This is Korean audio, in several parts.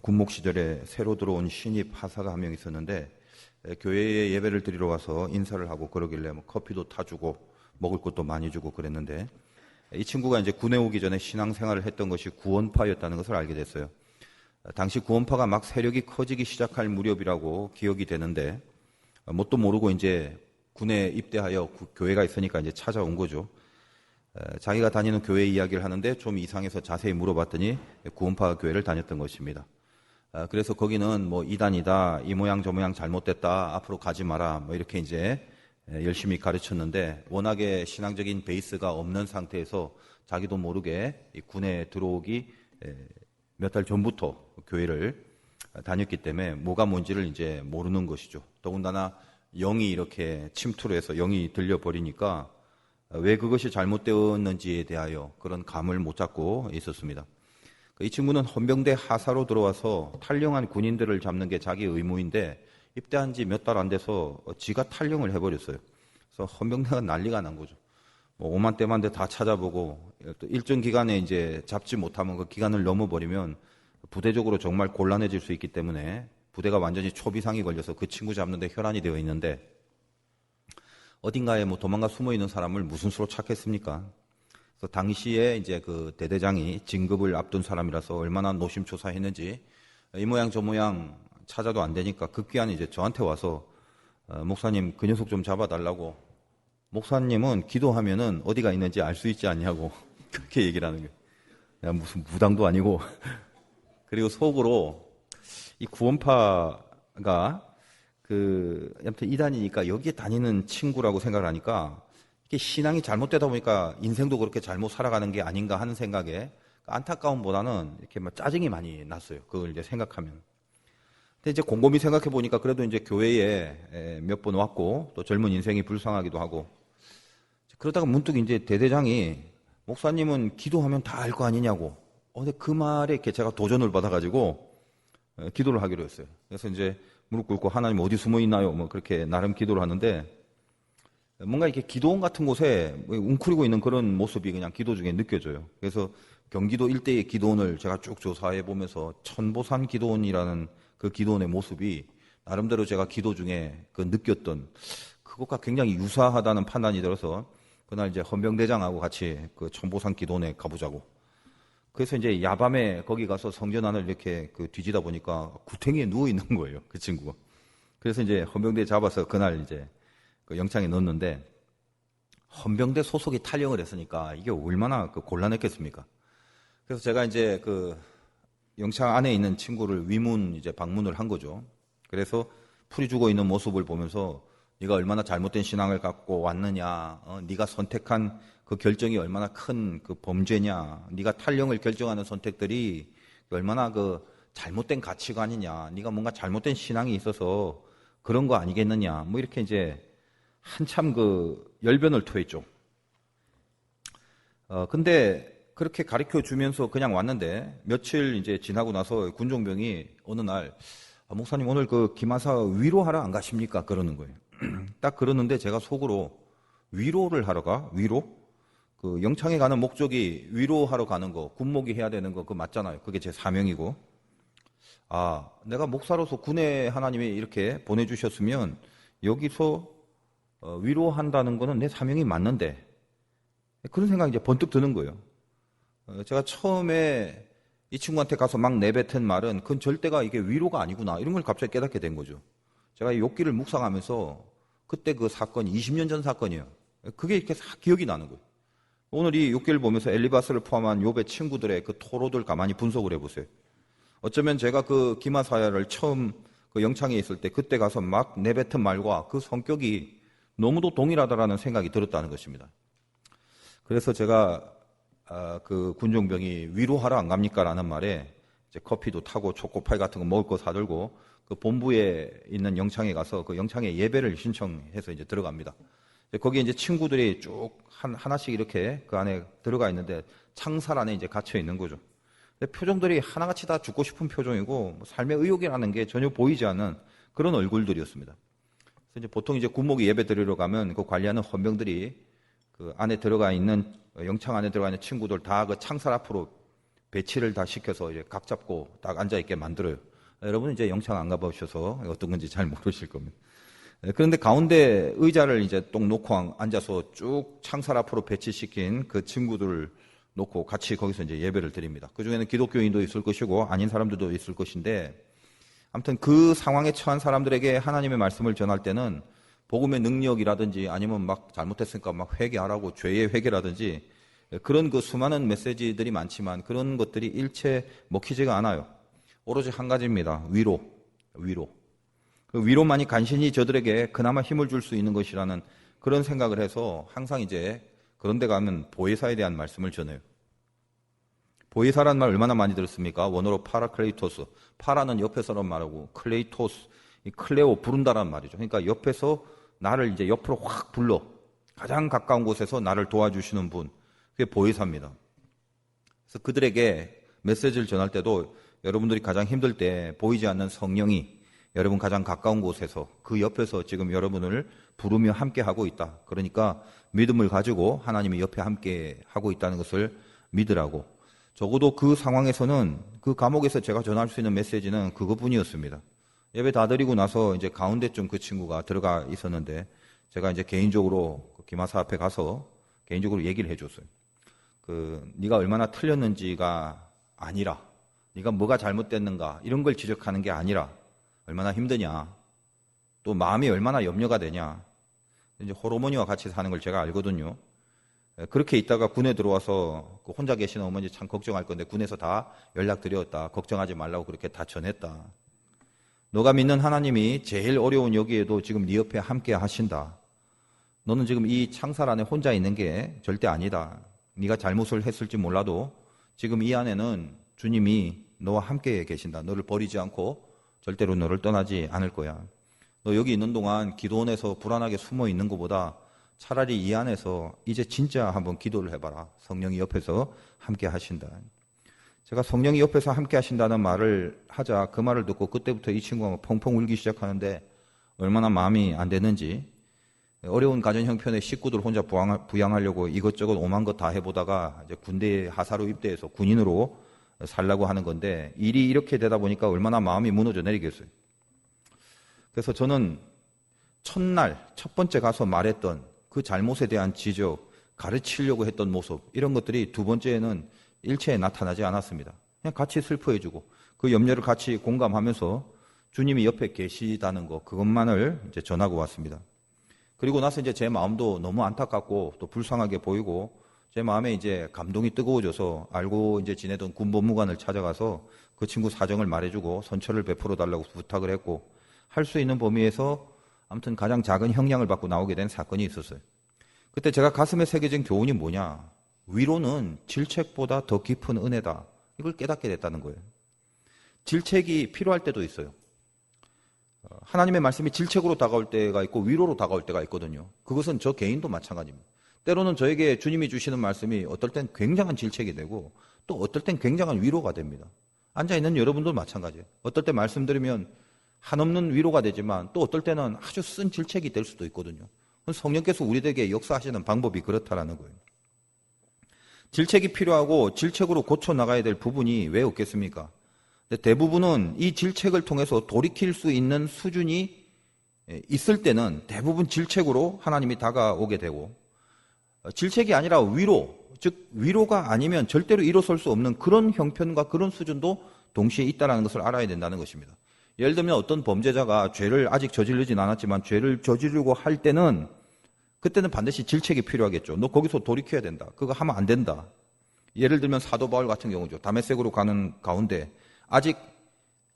군목 시절에 새로 들어온 신입 하사가 한 명 있었는데 교회에 예배를 드리러 와서 인사를 하고 그러길래 뭐 커피도 타주고 먹을 것도 많이 주고 그랬는데 이 친구가 이제 군에 오기 전에 신앙생활을 했던 것이 구원파였다는 것을 알게 됐어요. 당시 구원파가 막 세력이 커지기 시작할 무렵이라고 기억이 되는데 뭣도 모르고 이제 군에 입대하여 교회가 있으니까 이제 찾아온 거죠. 자기가 다니는 교회 이야기를 하는데 좀 이상해서 자세히 물어봤더니 구원파 교회를 다녔던 것입니다. 그래서 거기는 뭐 이단이다, 이 모양 저 모양 잘못됐다, 앞으로 가지 마라, 뭐 이렇게 이제 열심히 가르쳤는데 워낙에 신앙적인 베이스가 없는 상태에서 자기도 모르게 군에 들어오기 몇 달 전부터 교회를 다녔기 때문에 뭐가 뭔지를 이제 모르는 것이죠. 더군다나 영이 이렇게 침투를 해서 영이 들려버리니까 왜 그것이 잘못되었는지에 대하여 그런 감을 못 잡고 있었습니다. 이 친구는 헌병대 하사로 들어와서 탈영한 군인들을 잡는 게 자기 의무인데 입대한 지 몇 달 안 돼서 지가 탈영을 해버렸어요. 그래서 헌병대가 난리가 난 거죠. 뭐 오만때만데 다 찾아보고 또 일정 기간에 이제 잡지 못하면 그 기간을 넘어버리면 부대적으로 정말 곤란해질 수 있기 때문에 부대가 완전히 초비상이 걸려서 그 친구 잡는데 혈안이 되어 있는데 어딘가에 뭐 도망가 숨어 있는 사람을 무슨 수로 찾겠습니까? 그래서 당시에 이제 그 대대장이 진급을 앞둔 사람이라서 얼마나 노심초사했는지 이 모양 저 모양 찾아도 안 되니까 급기야는 이제 저한테 와서 목사님 그 녀석 좀 잡아달라고. 목사님은 기도하면은 어디가 있는지 알 수 있지 않냐고 그렇게 얘기를 하는 거예요. 야, 무슨 무당도 아니고. 그리고 속으로 이 구원파가 아무튼 이단이니까 여기에 다니는 친구라고 생각을 하니까 이게 신앙이 잘못되다 보니까 인생도 그렇게 잘못 살아가는 게 아닌가 하는 생각에 안타까움보다는 이렇게 막 짜증이 많이 났어요. 그걸 이제 생각하면. 근데 이제 곰곰이 생각해 보니까 그래도 이제 교회에 몇 번 왔고 또 젊은 인생이 불쌍하기도 하고 그러다가 문득 이제 대대장이 목사님은 기도하면 다 알 거 아니냐고. 근데 그 말에 이렇게 제가 도전을 받아가지고 기도를 하기로 했어요. 그래서 이제 무릎 꿇고 하나님 어디 숨어 있나요? 뭐 그렇게 나름 기도를 하는데 뭔가 이렇게 기도원 같은 곳에 웅크리고 있는 그런 모습이 그냥 기도 중에 느껴져요. 그래서 경기도 일대의 기도원을 제가 쭉 조사해 보면서 천보산 기도원이라는 그 기도원의 모습이 나름대로 제가 기도 중에 그 느꼈던 그것과 굉장히 유사하다는 판단이 들어서 그날 이제 헌병대장하고 같이 그 천보산 기도원에 가보자고. 그래서 이제 야밤에 거기 가서 성전 안을 이렇게 그 뒤지다 보니까 구탱이에 누워 있는 거예요. 그 친구가. 그래서 이제 헌병대 잡아서 그날 이제 그 영창에 넣었는데 헌병대 소속이 탈영을 했으니까 이게 얼마나 그 곤란했겠습니까? 그래서 제가 이제 그 영창 안에 있는 친구를 위문 이제 방문을 한 거죠. 그래서 풀이 죽어 있는 모습을 보면서 네가 얼마나 잘못된 신앙을 갖고 왔느냐, 네가 선택한 그 결정이 얼마나 큰 그 범죄냐, 네가 탈영을 결정하는 선택들이 얼마나 그 잘못된 가치관이냐, 네가 뭔가 잘못된 신앙이 있어서 그런 거 아니겠느냐, 뭐 이렇게 이제 한참 그 열변을 토했죠. 근데 그렇게 가르쳐 주면서 그냥 왔는데 며칠 이제 지나고 나서 군종병이 어느 날 목사님 오늘 그 김하사 위로하러 안 가십니까? 그러는 거예요. 딱 그러는데 제가 속으로 위로를 하러 가? 위로? 그 영창에 가는 목적이 위로하러 가는 거, 군목이 해야 되는 거 그거 맞잖아요. 그게 제 사명이고. 아, 내가 목사로서 군에 하나님이 이렇게 보내주셨으면 여기서 위로한다는 거는 내 사명이 맞는데 그런 생각이 이제 번뜩 드는 거예요. 제가 처음에 이 친구한테 가서 막 내뱉은 말은 그건 절대가 이게 위로가 아니구나 이런 걸 갑자기 깨닫게 된 거죠. 제가 이 욥기를 묵상하면서 그때 그 사건이 20년 전 사건이에요. 그게 이렇게 싹 기억이 나는 거예요. 오늘 이 욥기를 보면서 엘리바스를 포함한 욥의 친구들의 그 토로들 가만히 분석을 해보세요. 어쩌면 제가 그 기마사야를 처음 그 영창에 있을 때 그때 가서 막 내뱉은 말과 그 성격이 너무도 동일하다라는 생각이 들었다는 것입니다. 그래서 제가 그 군종병이 위로하러 안 갑니까? 라는 말에 이제 커피도 타고 초코파이 같은 거 먹을 거 사들고 그 본부에 있는 영창에 가서 그 영창에 예배를 신청해서 이제 들어갑니다. 거기에 이제 친구들이 쭉 하나씩 이렇게 그 안에 들어가 있는데 창살 안에 이제 갇혀 있는 거죠. 표정들이 하나같이 다 죽고 싶은 표정이고 뭐 삶의 의욕이라는 게 전혀 보이지 않는 그런 얼굴들이었습니다. 그래서 이제 보통 이제 군목이 예배 드리러 가면 그 관리하는 헌병들이 그 안에 들어가 있는 영창 안에 들어가 있는 친구들 다 그 창살 앞으로 배치를 다 시켜서 이제 각 잡고 딱 앉아있게 만들어요. 여러분 이제 영창 안 가보셔서 어떤 건지 잘 모르실 겁니다. 그런데 가운데 의자를 이제 똥 놓고 앉아서 쭉 창살 앞으로 배치시킨 그 친구들을 놓고 같이 거기서 이제 예배를 드립니다. 그 중에는 기독교인도 있을 것이고 아닌 사람들도 있을 것인데, 아무튼 그 상황에 처한 사람들에게 하나님의 말씀을 전할 때는 복음의 능력이라든지 아니면 막 잘못했으니까 막 회개하라고 죄의 회개라든지 그런 그 수많은 메시지들이 많지만 그런 것들이 일체 먹히지가 않아요. 오로지 한 가지입니다. 위로. 그 위로만이 간신히 저들에게 그나마 힘을 줄 수 있는 것이라는 그런 생각을 해서 항상 이제 그런 데 가면 보혜사에 대한 말씀을 전해요. 보혜사라는 말 얼마나 많이 들었습니까? 원어로 파라클레이토스. 파라는 옆에서란 말하고 클레이토스, 이 클레오 부른다라는 말이죠. 그러니까 옆에서 나를 이제 옆으로 확 불러 가장 가까운 곳에서 나를 도와주시는 분, 그게 보혜사입니다. 그래서 그들에게 메시지를 전할 때도 여러분들이 가장 힘들 때 보이지 않는 성령이 여러분 가장 가까운 곳에서 그 옆에서 지금 여러분을 부르며 함께 하고 있다. 그러니까 믿음을 가지고 하나님이 옆에 함께 하고 있다는 것을 믿으라고. 적어도 그 상황에서는 그 감옥에서 제가 전할 수 있는 메시지는 그것뿐이었습니다. 예배 다 드리고 나서 이제 가운데쯤 그 친구가 들어가 있었는데 제가 이제 개인적으로 기마사 앞에 가서 개인적으로 얘기를 해줬어요. 네가 얼마나 틀렸는지가 아니라 네가 뭐가 잘못됐는가 이런 걸 지적하는 게 아니라 얼마나 힘드냐, 또 마음이 얼마나 염려가 되냐. 이제 호르몬이와 같이 사는 걸 제가 알거든요. 그렇게 있다가 군에 들어와서 혼자 계시는 어머니 참 걱정할 건데 군에서 다 연락드렸다. 걱정하지 말라고 그렇게 다 전했다. 너가 믿는 하나님이 제일 어려운 여기에도 지금 네 옆에 함께 하신다. 너는 지금 이 창살 안에 혼자 있는 게 절대 아니다. 네가 잘못을 했을지 몰라도 지금 이 안에는 주님이 너와 함께 계신다. 너를 버리지 않고 절대로 너를 떠나지 않을 거야. 너 여기 있는 동안 기도원에서 불안하게 숨어 있는 것보다 차라리 이 안에서 이제 진짜 한번 기도를 해봐라. 성령이 옆에서 함께 하신다. 제가 성령이 옆에서 함께 하신다는 말을 하자 그 말을 듣고 그때부터 이 친구가 펑펑 울기 시작하는데 얼마나 마음이 안 되는지, 어려운 가정 형편의 식구들 혼자 부양하려고 이것저것 오만 것 다 해보다가 이제 군대에 하사로 입대해서 군인으로 살라고 하는 건데 일이 이렇게 되다 보니까 얼마나 마음이 무너져 내리겠어요. 그래서 저는 첫날 첫 번째 가서 말했던 그 잘못에 대한 지적, 가르치려고 했던 모습, 이런 것들이 두 번째에는 일체에 나타나지 않았습니다. 그냥 같이 슬퍼해주고 그 염려를 같이 공감하면서 주님이 옆에 계시다는 거, 그것만을 이제 전하고 왔습니다. 그리고 나서 이제 제 마음도 너무 안타깝고 또 불쌍하게 보이고 제 마음에 이제 감동이 뜨거워져서 알고 이제 지내던 군법무관을 찾아가서 그 친구 사정을 말해주고 선처를 베풀어 달라고 부탁을 했고, 할 수 있는 범위에서 아무튼 가장 작은 형량을 받고 나오게 된 사건이 있었어요. 그때 제가 가슴에 새겨진 교훈이 뭐냐? 위로는 질책보다 더 깊은 은혜다. 이걸 깨닫게 됐다는 거예요. 질책이 필요할 때도 있어요. 하나님의 말씀이 질책으로 다가올 때가 있고 위로로 다가올 때가 있거든요. 그것은 저 개인도 마찬가지입니다. 때로는 저에게 주님이 주시는 말씀이 어떨 땐 굉장한 질책이 되고 또 어떨 땐 굉장한 위로가 됩니다. 앉아있는 여러분도 마찬가지예요. 어떨 때 말씀 들으면 한없는 위로가 되지만 또 어떨 때는 아주 쓴 질책이 될 수도 있거든요. 성령께서 우리에게 역사하시는 방법이 그렇다라는 거예요. 질책이 필요하고 질책으로 고쳐나가야 될 부분이 왜 없겠습니까? 대부분은 이 질책을 통해서 돌이킬 수 있는 수준이 있을 때는 대부분 질책으로 하나님이 다가오게 되고, 질책이 아니라 위로, 즉 위로가 아니면 절대로 일어설 수 없는 그런 형편과 그런 수준도 동시에 있다는 것을 알아야 된다는 것입니다. 예를 들면 어떤 범죄자가 죄를 아직 저지르진 않았지만 죄를 저지르고 할 때는 그때는 반드시 질책이 필요하겠죠. 너 거기서 돌이켜야 된다. 그거 하면 안 된다. 예를 들면 사도 바울 같은 경우죠. 다메섹으로 가는 가운데 아직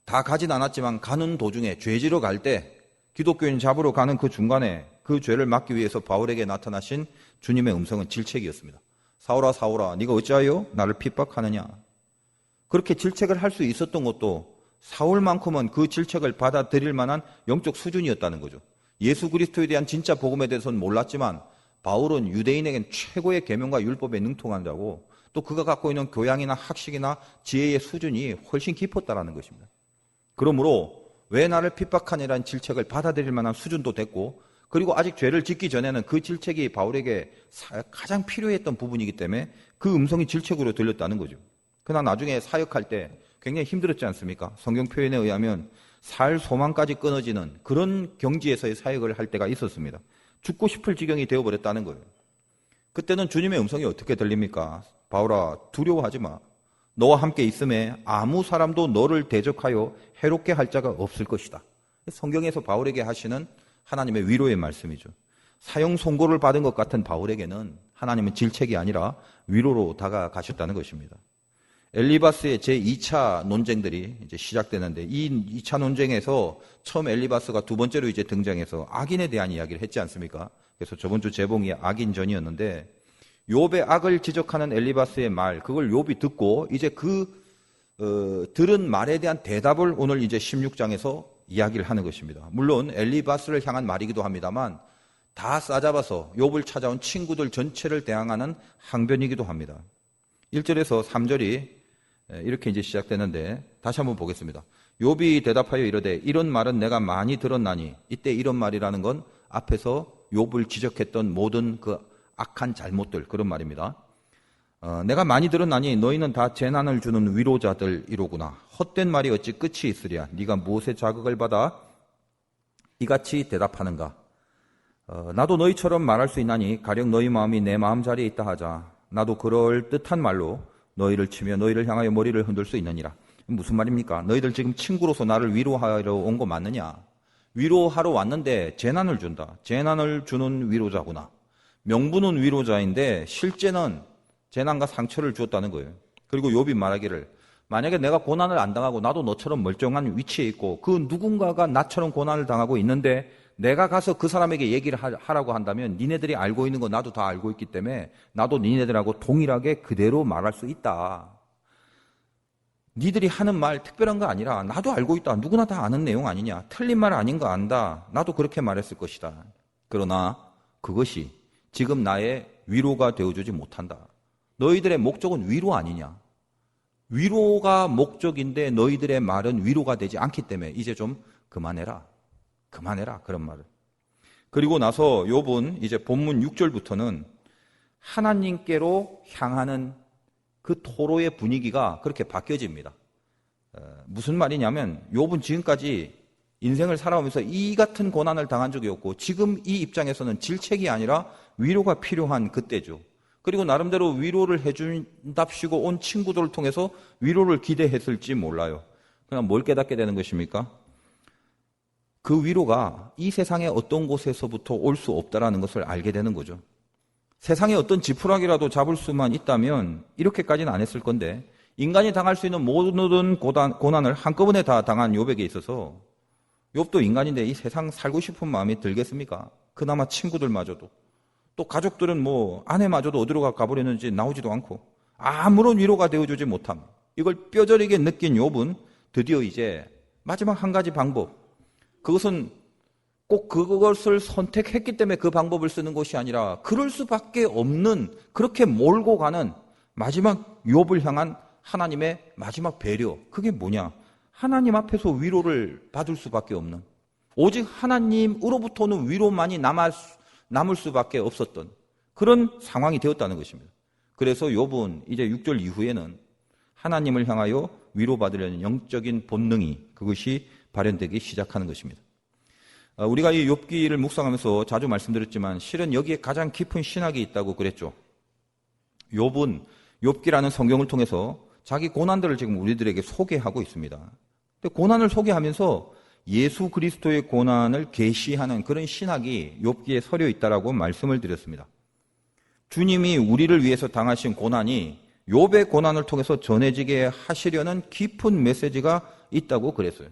다 가진 않았지만 가는 도중에 죄지러 갈 때 기독교인 잡으러 가는 그 중간에 그 죄를 막기 위해서 바울에게 나타나신 주님의 음성은 질책이었습니다. 사울아 사울아 네가 어찌하여 나를 핍박하느냐. 그렇게 질책을 할 수 있었던 것도 사울만큼은 그 질책을 받아들일 만한 영적 수준이었다는 거죠. 예수 그리스도에 대한 진짜 복음에 대해서는 몰랐지만 바울은 유대인에겐 최고의 계명과 율법에 능통한 자고 또 그가 갖고 있는 교양이나 학식이나 지혜의 수준이 훨씬 깊었다는 것입니다. 그러므로 왜 나를 핍박하니라는 질책을 받아들일 만한 수준도 됐고, 그리고 아직 죄를 짓기 전에는 그 질책이 바울에게 가장 필요했던 부분이기 때문에 그 음성이 질책으로 들렸다는 거죠. 그러나 나중에 사역할 때 굉장히 힘들었지 않습니까? 성경 표현에 의하면 살 소망까지 끊어지는 그런 경지에서의 사역을 할 때가 있었습니다. 죽고 싶을 지경이 되어버렸다는 거예요. 그때는 주님의 음성이 어떻게 들립니까? 바울아, 두려워하지 마. 너와 함께 있음에 아무 사람도 너를 대적하여 해롭게 할 자가 없을 것이다. 성경에서 바울에게 하시는 하나님의 위로의 말씀이죠. 사형 선고를 받은 것 같은 바울에게는 하나님은 질책이 아니라 위로로 다가가셨다는 것입니다. 엘리바스의 제2차 논쟁들이 이제 시작되는데, 이 2차 논쟁에서 처음 엘리바스가 두 번째로 이제 등장해서 악인에 대한 이야기를 했지 않습니까? 그래서 저번 주 제목이 악인전이었는데, 욥의 악을 지적하는 엘리바스의 말, 그걸 욥이 듣고 이제 들은 말에 대한 대답을 오늘 이제 16장에서 이야기를 하는 것입니다. 물론 엘리바스를 향한 말이기도 합니다만 다 싸잡아서 욥을 찾아온 친구들 전체를 대항하는 항변이기도 합니다. 1절에서 3절이 이렇게 이제 시작되는데 다시 한번 보겠습니다. 욥이 대답하여 이르되 이런 말은 내가 많이 들었나니, 이때 이런 말이라는 건 앞에서 욥을 지적했던 모든 그 악한 잘못들, 그런 말입니다. 내가 많이 들었나니 너희는 다 재난을 주는 위로자들이로구나. 헛된 말이 어찌 끝이 있으랴. 네가 무엇에 자극을 받아 이같이 대답하는가. 나도 너희처럼 말할 수 있나니 가령 너희 마음이 내 마음자리에 있다 하자. 나도 그럴 듯한 말로 너희를 치며 너희를 향하여 머리를 흔들 수 있느니라. 무슨 말입니까? 너희들 지금 친구로서 나를 위로하러 온 거 맞느냐? 위로하러 왔는데 재난을 준다. 재난을 주는 위로자구나. 명분은 위로자인데 실제는 재난과 상처를 주었다는 거예요. 그리고 욥이 말하기를, 만약에 내가 고난을 안 당하고 나도 너처럼 멀쩡한 위치에 있고 그 누군가가 나처럼 고난을 당하고 있는데 내가 가서 그 사람에게 얘기를 하라고 한다면 니네들이 알고 있는 거 나도 다 알고 있기 때문에 나도 니네들하고 동일하게 그대로 말할 수 있다. 니들이 하는 말 특별한 거 아니라 나도 알고 있다. 누구나 다 아는 내용 아니냐. 틀린 말 아닌 거 안다. 나도 그렇게 말했을 것이다. 그러나 그것이 지금 나의 위로가 되어주지 못한다. 너희들의 목적은 위로 아니냐. 위로가 목적인데 너희들의 말은 위로가 되지 않기 때문에 이제 좀 그만해라. 그런 말을. 그리고 나서 욥은 이제 본문 6절부터는 하나님께로 향하는 그 토로의 분위기가 그렇게 바뀌어집니다. 무슨 말이냐면 욥은 지금까지 인생을 살아오면서 이 같은 고난을 당한 적이 없고 지금 이 입장에서는 질책이 아니라 위로가 필요한 그때죠. 그리고 나름대로 위로를 해준답시고 온 친구들을 통해서 위로를 기대했을지 몰라요. 그냥 뭘 깨닫게 되는 것입니까? 그 위로가 이 세상의 어떤 곳에서부터 올 수 없다라는 것을 알게 되는 거죠. 세상에 어떤 지푸라기라도 잡을 수만 있다면 이렇게까지는 안 했을 건데, 인간이 당할 수 있는 모든 고난을 한꺼번에 다 당한 욥에게 있어서, 욥도 인간인데 이 세상 살고 싶은 마음이 들겠습니까? 그나마 친구들마저도, 또 가족들은 뭐 아내마저도 어디로 가버렸는지 나오지도 않고 아무런 위로가 되어주지 못함. 이걸 뼈저리게 느낀 욥은 드디어 이제 마지막 한 가지 방법, 그것은 꼭 그것을 선택했기 때문에 그 방법을 쓰는 것이 아니라 그럴 수밖에 없는, 그렇게 몰고 가는 마지막 욥을 향한 하나님의 마지막 배려. 그게 뭐냐? 하나님 앞에서 위로를 받을 수밖에 없는, 오직 하나님으로부터는 위로만이 남을 수밖에 없었던 그런 상황이 되었다는 것입니다. 그래서 욥은 이제 6절 이후에는 하나님을 향하여 위로받으려는 영적인 본능이, 그것이 발현되기 시작하는 것입니다. 우리가 이 욥기를 묵상하면서 자주 말씀드렸지만 실은 여기에 가장 깊은 신학이 있다고 그랬죠. 욥은 욥기라는 성경을 통해서 자기 고난들을 지금 우리들에게 소개하고 있습니다. 근데 고난을 소개하면서 예수 그리스도의 고난을 계시하는 그런 신학이 욥기에 서려 있다라고 말씀을 드렸습니다. 주님이 우리를 위해서 당하신 고난이 욥의 고난을 통해서 전해지게 하시려는 깊은 메시지가 있다고 그랬어요.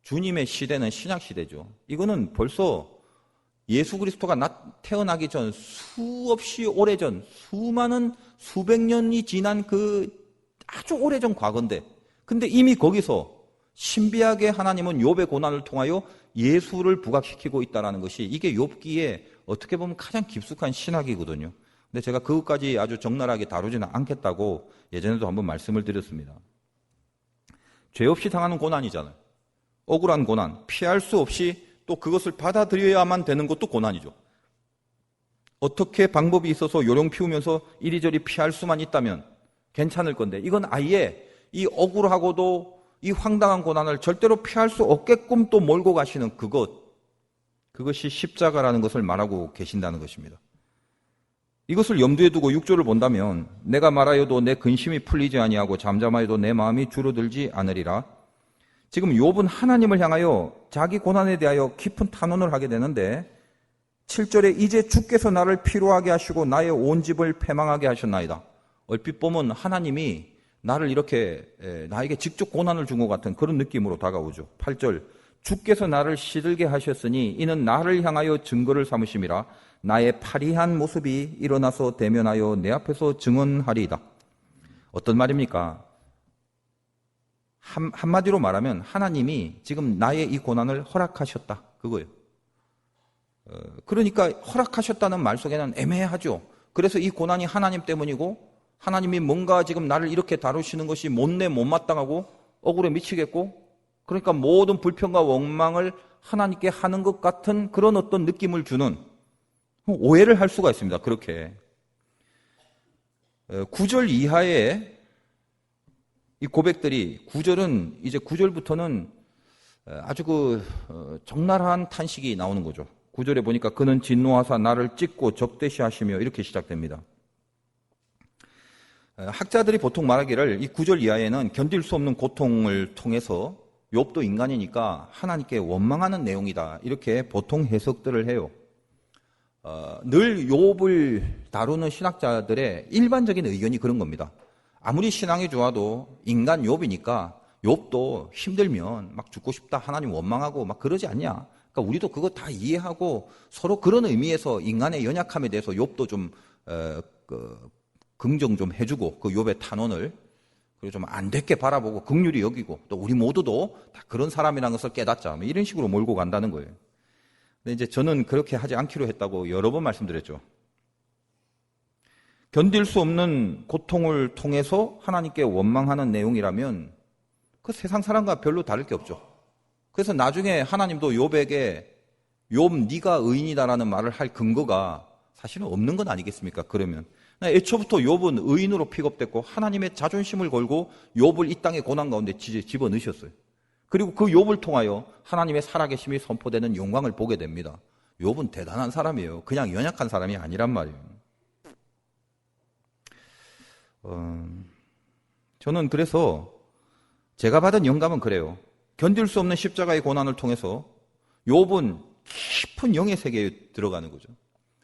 주님의 시대는 신약 시대죠. 이거는 벌써 예수 그리스도가 태어나기 전 수없이 오래전, 수많은 수백 년이 지난 그 아주 오래전 과거인데, 근데 이미 거기서 신비하게 하나님은 욥의 고난을 통하여 예수를 부각시키고 있다는 것이, 이게 욥기에 어떻게 보면 가장 깊숙한 신학이거든요. 근데 제가 그것까지 아주 적나라하게 다루지는 않겠다고 예전에도 한번 말씀을 드렸습니다. 죄 없이 당하는 고난이잖아요. 억울한 고난, 피할 수 없이 또 그것을 받아들여야만 되는 것도 고난이죠. 어떻게 방법이 있어서 요령 피우면서 이리저리 피할 수만 있다면 괜찮을 건데 이건 아예 이 억울하고도 이 황당한 고난을 절대로 피할 수 없게끔 또 몰고 가시는 그것이 십자가라는 것을 말하고 계신다는 것입니다. 이것을 염두에 두고 6절을 본다면 내가 말하여도 내 근심이 풀리지 아니하고 잠잠하여도 내 마음이 줄어들지 않으리라. 지금 욥은 하나님을 향하여 자기 고난에 대하여 깊은 탄원을 하게 되는데 7절에 이제 주께서 나를 피로하게 하시고 나의 온 집을 패망하게 하셨나이다. 얼핏 보면 하나님이 나를 이렇게 나에게 직접 고난을 준 것 같은 그런 느낌으로 다가오죠. 8절 주께서 나를 시들게 하셨으니 이는 나를 향하여 증거를 삼으심이라. 나의 파리한 모습이 일어나서 대면하여 내 앞에서 증언하리이다. 어떤 말입니까? 한마디로 말하면 하나님이 지금 나의 이 고난을 허락하셨다. 그거예요. 그러니까 허락하셨다는 말 속에는 애매하죠. 그래서 이 고난이 하나님 때문이고 하나님이 뭔가 지금 나를 이렇게 다루시는 것이 못마땅하고 억울해 미치겠고 그러니까 모든 불평과 원망을 하나님께 하는 것 같은 그런 어떤 느낌을 주는 오해를 할 수가 있습니다. 그렇게 9절 이하의 이 고백들이 9절은 이제 9절부터는 아주 적나라한 탄식이 나오는 거죠. 9절에 보니까 그는 진노하사 나를 찢고 적대시하시며 이렇게 시작됩니다. 학자들이 보통 말하기를 이 9절 이하에는 견딜 수 없는 고통을 통해서 욥도 인간이니까 하나님께 원망하는 내용이다. 이렇게 보통 해석들을 해요. 늘 욥을 다루는 신학자들의 일반적인 의견이 그런 겁니다. 아무리 신앙이 좋아도 인간 욥이니까 욥도 힘들면 막 죽고 싶다 하나님 원망하고 막 그러지 않냐. 그러니까 우리도 그거 다 이해하고 서로 그런 의미에서 인간의 연약함에 대해서 욥도 좀 긍정 좀 해주고 그 욥의 탄원을 그리고 좀 안 됐게 바라보고 긍휼히 여기고 또 우리 모두도 다 그런 사람이라는 것을 깨닫자. 뭐 이런 식으로 몰고 간다는 거예요. 근데 이제 저는 그렇게 하지 않기로 했다고 여러 번 말씀드렸죠. 견딜 수 없는 고통을 통해서 하나님께 원망하는 내용이라면 그 세상 사람과 별로 다를 게 없죠. 그래서 나중에 하나님도 욥에게 욥 네가 의인이다라는 말을 할 근거가 사실은 없는 건 아니겠습니까? 그러면 애초부터 욥은 의인으로 픽업됐고 하나님의 자존심을 걸고 욥을 이 땅의 고난 가운데 집어넣으셨어요. 그리고 그 욥을 통하여 하나님의 살아계심이 선포되는 영광을 보게 됩니다. 욥은 대단한 사람이에요. 그냥 연약한 사람이 아니란 말이에요. 저는 그래서 제가 받은 영감은 그래요. 견딜 수 없는 십자가의 고난을 통해서 욥은 깊은 영의 세계에 들어가는 거죠.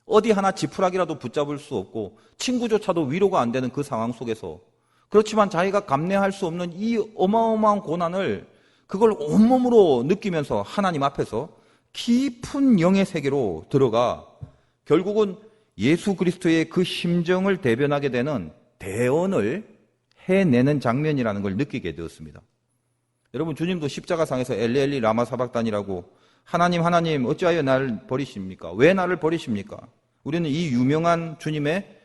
어디 하나 지푸라기라도 붙잡을 수 없고 친구조차도 위로가 안 되는 그 상황 속에서 그렇지만 자기가 감내할 수 없는 이 어마어마한 고난을 그걸 온몸으로 느끼면서 하나님 앞에서 깊은 영의 세계로 들어가 결국은 예수 그리스도의 그 심정을 대변하게 되는 대언을 해내는 장면이라는 걸 느끼게 되었습니다. 여러분 주님도 십자가상에서 엘리 라마 사박단이라고 하나님 하나님 어찌하여 나를 버리십니까? 왜 나를 버리십니까? 우리는 이 유명한 주님의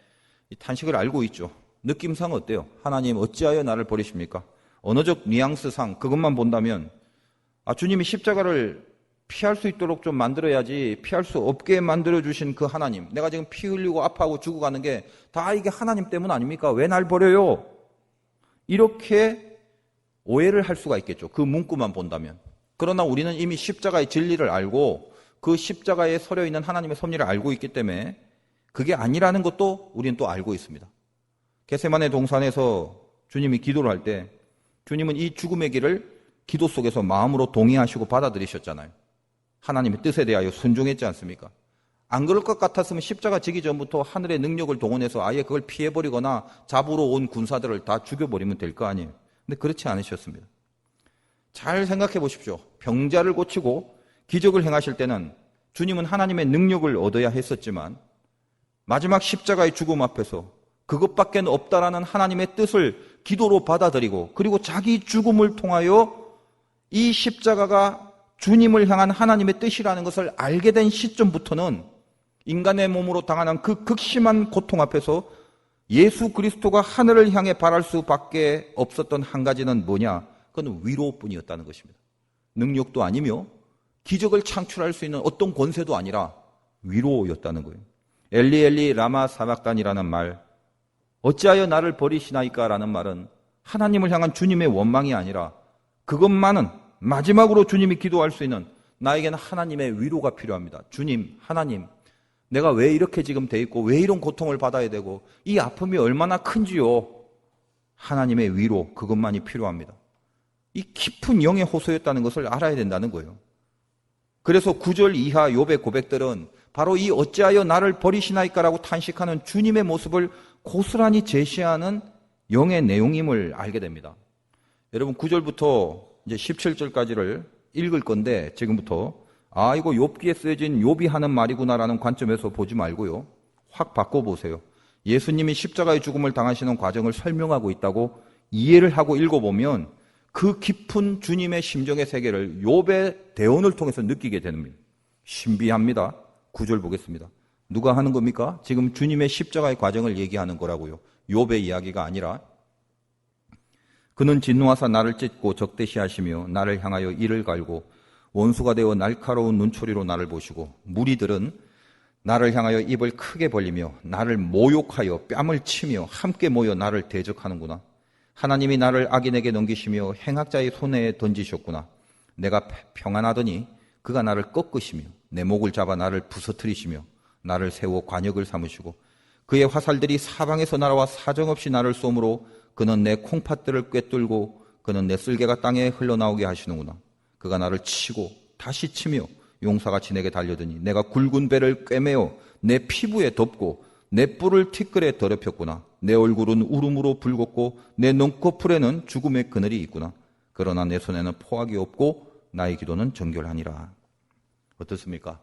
이 탄식을 알고 있죠. 느낌상 어때요? 하나님 어찌하여 나를 버리십니까? 언어적 뉘앙스상 그것만 본다면 주님이 십자가를 피할 수 있도록 좀 만들어야지 피할 수 없게 만들어주신 그 하나님 내가 지금 피 흘리고 아파하고 죽어가는 게 다 이게 하나님 때문 아닙니까? 왜 날 버려요? 이렇게 오해를 할 수가 있겠죠. 그 문구만 본다면. 그러나 우리는 이미 십자가의 진리를 알고 그 십자가에 서려 있는 하나님의 섭리를 알고 있기 때문에 그게 아니라는 것도 우리는 또 알고 있습니다. 겟세마네 동산에서 주님이 기도를 할 때 주님은 이 죽음의 길을 기도 속에서 마음으로 동의하시고 받아들이셨잖아요. 하나님의 뜻에 대하여 순종했지 않습니까? 안 그럴 것 같았으면 십자가 지기 전부터 하늘의 능력을 동원해서 아예 그걸 피해버리거나 잡으러 온 군사들을 다 죽여버리면 될 거 아니에요. 근데 그렇지 않으셨습니다. 잘 생각해 보십시오. 병자를 고치고 기적을 행하실 때는 주님은 하나님의 능력을 얻어야 했었지만 마지막 십자가의 죽음 앞에서 그것밖에 없다라는 하나님의 뜻을 기도로 받아들이고 그리고 자기 죽음을 통하여 이 십자가가 주님을 향한 하나님의 뜻이라는 것을 알게 된 시점부터는 인간의 몸으로 당하는 그 극심한 고통 앞에서 예수 그리스도가 하늘을 향해 바랄 수밖에 없었던 한 가지는 뭐냐? 그건 위로뿐이었다는 것입니다. 능력도 아니며 기적을 창출할 수 있는 어떤 권세도 아니라 위로였다는 거예요. 엘리 라마 사박단이라는 말 어찌하여 나를 버리시나이까 라는 말은 하나님을 향한 주님의 원망이 아니라 그것만은 마지막으로 주님이 기도할 수 있는 나에게는 하나님의 위로가 필요합니다. 주님, 하나님, 내가 왜 이렇게 지금 돼 있고 왜 이런 고통을 받아야 되고 이 아픔이 얼마나 큰지요. 하나님의 위로, 그것만이 필요합니다. 이 깊은 영의 호소였다는 것을 알아야 된다는 거예요. 그래서 9절 이하 욥의 고백들은 바로 이 어찌하여 나를 버리시나이까라고 탄식하는 주님의 모습을 고스란히 제시하는 영의 내용임을 알게 됩니다. 여러분 9절부터 이제 17절까지를 읽을 건데 지금부터 이거 욥기에 쓰여진 욥이 하는 말이구나라는 관점에서 보지 말고요. 확 바꿔보세요. 예수님이 십자가의 죽음을 당하시는 과정을 설명하고 있다고 이해를 하고 읽어보면 그 깊은 주님의 심정의 세계를 욥의 대언을 통해서 느끼게 됩니다. 신비합니다. 9절 보겠습니다. 누가 하는 겁니까? 지금 주님의 십자가의 과정을 얘기하는 거라고요. 욥의 이야기가 아니라. 그는 진노하사 나를 찢고 적대시하시며 나를 향하여 이를 갈고 원수가 되어 날카로운 눈초리로 나를 보시고 무리들은 나를 향하여 입을 크게 벌리며 나를 모욕하여 뺨을 치며 함께 모여 나를 대적하는구나. 하나님이 나를 악인에게 넘기시며 행악자의 손에 던지셨구나. 내가 평안하더니 그가 나를 꺾으시며 내 목을 잡아 나를 부서뜨리시며 나를 세워 관역을 삼으시고 그의 화살들이 사방에서 날아와 사정없이 나를 쏘므로 그는 내 콩팥들을 꿰뚫고 그는 내 쓸개가 땅에 흘러나오게 하시는구나. 그가 나를 치고 다시 치며 용사같이 내게 달려드니 내가 굵은 배를 꿰매어 내 피부에 덮고 내 뿔을 티끌에 더럽혔구나. 내 얼굴은 울음으로 붉었고 내 눈꺼풀에는 죽음의 그늘이 있구나. 그러나 내 손에는 포악이 없고 나의 기도는 정결하니라. 어떻습니까?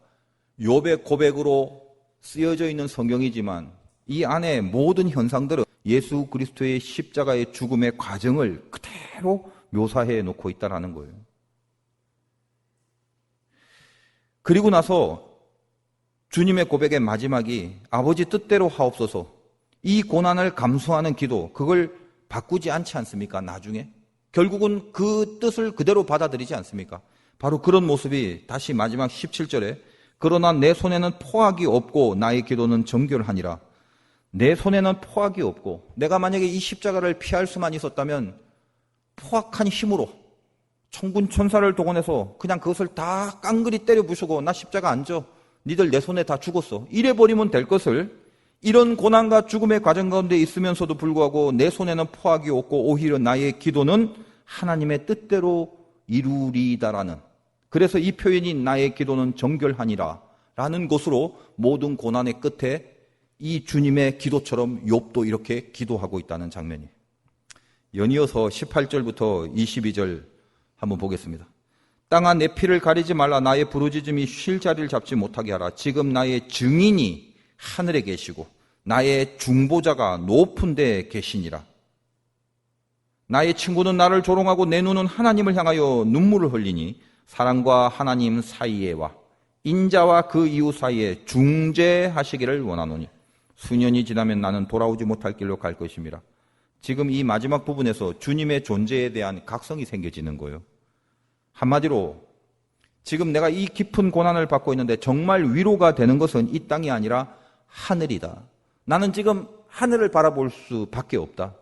욥의 고백으로 쓰여져 있는 성경이지만 이 안에 모든 현상들은 예수 그리스도의 십자가의 죽음의 과정을 그대로 묘사해 놓고 있다는 거예요. 그리고 나서 주님의 고백의 마지막이 아버지 뜻대로 하옵소서, 이 고난을 감수하는 기도, 그걸 바꾸지 않지 않습니까? 나중에 결국은 그 뜻을 그대로 받아들이지 않습니까? 바로 그런 모습이 다시 마지막 17절에 그러나 내 손에는 포악이 없고 나의 기도는 정결하니라. 내 손에는 포악이 없고, 내가 만약에 이 십자가를 피할 수만 있었다면 포악한 힘으로 천군 천사를 동원해서 그냥 그것을 다 깡그리 때려 부수고 나 십자가 안 져, 니들 내 손에 다 죽었어, 이래버리면 될 것을 이런 고난과 죽음의 과정 가운데 있으면서도 불구하고 내 손에는 포악이 없고 오히려 나의 기도는 하나님의 뜻대로 이루리다라는, 그래서 이 표현이 나의 기도는 정결하니라 라는 것으로 모든 고난의 끝에 이 주님의 기도처럼 욥도 이렇게 기도하고 있다는 장면이. 연이어서 18절부터 22절 한번 보겠습니다. 땅아 내 피를 가리지 말라. 나의 부르짖음이 쉴 자리를 잡지 못하게 하라. 지금 나의 증인이 하늘에 계시고 나의 중보자가 높은 데에 계시니라. 나의 친구는 나를 조롱하고 내 눈은 하나님을 향하여 눈물을 흘리니 사람과 하나님 사이에와 인자와 그 이웃 사이에 중재하시기를 원하노니 수년이 지나면 나는 돌아오지 못할 길로 갈 것임이라. 지금 이 마지막 부분에서 주님의 존재에 대한 각성이 생겨지는 거예요. 한마디로 지금 내가 이 깊은 고난을 받고 있는데 정말 위로가 되는 것은 이 땅이 아니라 하늘이다. 나는 지금 하늘을 바라볼 수밖에 없다.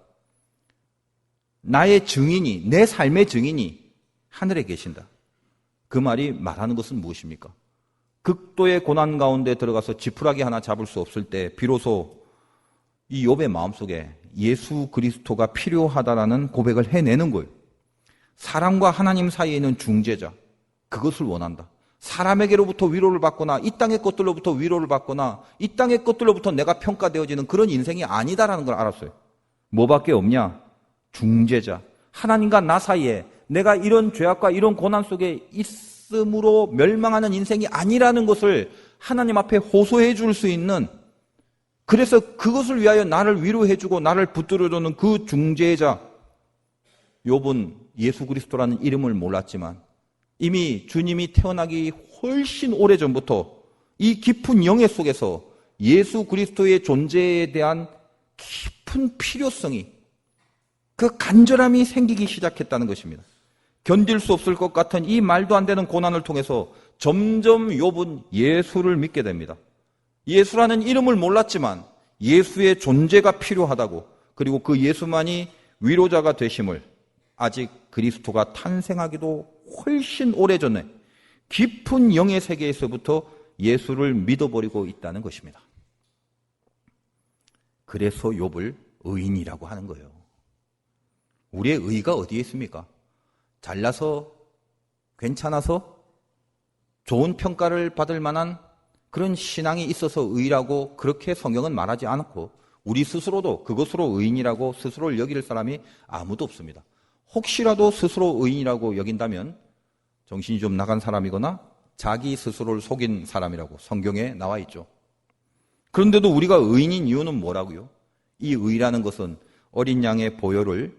나의 증인이, 내 삶의 증인이 하늘에 계신다. 그 말이 말하는 것은 무엇입니까? 극도의 고난 가운데 들어가서 지푸라기 하나 잡을 수 없을 때 비로소 이 욥의 마음속에 예수 그리스도가 필요하다라는 고백을 해내는 거예요. 사람과 하나님 사이에 있는 중재자, 그것을 원한다. 사람에게로부터 위로를 받거나 이 땅의 것들로부터 위로를 받거나 이 땅의 것들로부터 내가 평가되어지는 그런 인생이 아니다라는 걸 알았어요. 뭐밖에 없냐? 중재자. 하나님과 나 사이에 내가 이런 죄악과 이런 고난 속에 있음으로 멸망하는 인생이 아니라는 것을 하나님 앞에 호소해 줄 수 있는, 그래서 그것을 위하여 나를 위로해 주고 나를 붙들어주는 그 중재자. 욥은 예수 그리스도라는 이름을 몰랐지만 이미 주님이 태어나기 훨씬 오래전부터 이 깊은 영예 속에서 예수 그리스도의 존재에 대한 깊은 필요성이, 그 간절함이 생기기 시작했다는 것입니다. 견딜 수 없을 것 같은 이 말도 안 되는 고난을 통해서 점점 욥은 예수를 믿게 됩니다. 예수라는 이름을 몰랐지만 예수의 존재가 필요하다고, 그리고 그 예수만이 위로자가 되심을 아직 그리스도가 탄생하기도 훨씬 오래전에 깊은 영의 세계에서부터 예수를 믿어버리고 있다는 것입니다. 그래서 욥을 의인이라고 하는 거예요. 우리의 의가 어디에 있습니까? 잘나서, 괜찮아서, 좋은 평가를 받을 만한 그런 신앙이 있어서 의라고 그렇게 성경은 말하지 않고, 우리 스스로도 그것으로 의인이라고 스스로를 여길 사람이 아무도 없습니다. 혹시라도 스스로 의인이라고 여긴다면 정신이 좀 나간 사람이거나 자기 스스로를 속인 사람이라고 성경에 나와 있죠. 그런데도 우리가 의인인 이유는 뭐라고요? 이 의라는 것은 어린 양의 보혈을,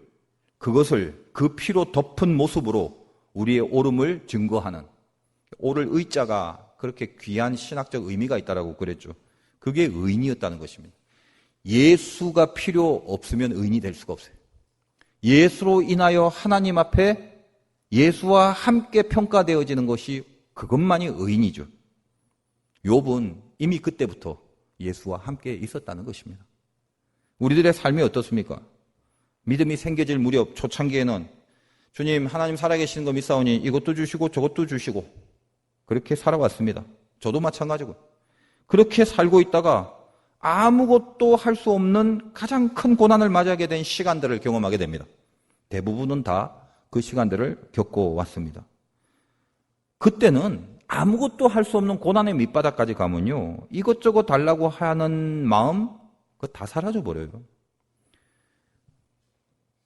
그것을 그 피로 덮은 모습으로 우리의 옳음을 증거하는, 옳을 의자가 그렇게 귀한 신학적 의미가 있다라고 그랬죠. 그게 의인이었다는 것입니다. 예수가 필요 없으면 의인이 될 수가 없어요. 예수로 인하여 하나님 앞에 예수와 함께 평가되어지는 것이, 그것만이 의인이죠. 욥은 이미 그때부터 예수와 함께 있었다는 것입니다. 우리들의 삶이 어떻습니까? 믿음이 생겨질 무렵 초창기에는 주님 하나님 살아계시는 거 믿사오니 이것도 주시고 저것도 주시고 그렇게 살아왔습니다. 저도 마찬가지고. 그렇게 살고 있다가 아무것도 할 수 없는 가장 큰 고난을 맞이하게 된 시간들을 경험하게 됩니다. 대부분은 다 그 시간들을 겪어왔습니다. 그때는 아무것도 할 수 없는 고난의 밑바닥까지 가면요, 이것저것 달라고 하는 마음 그거 다 사라져버려요.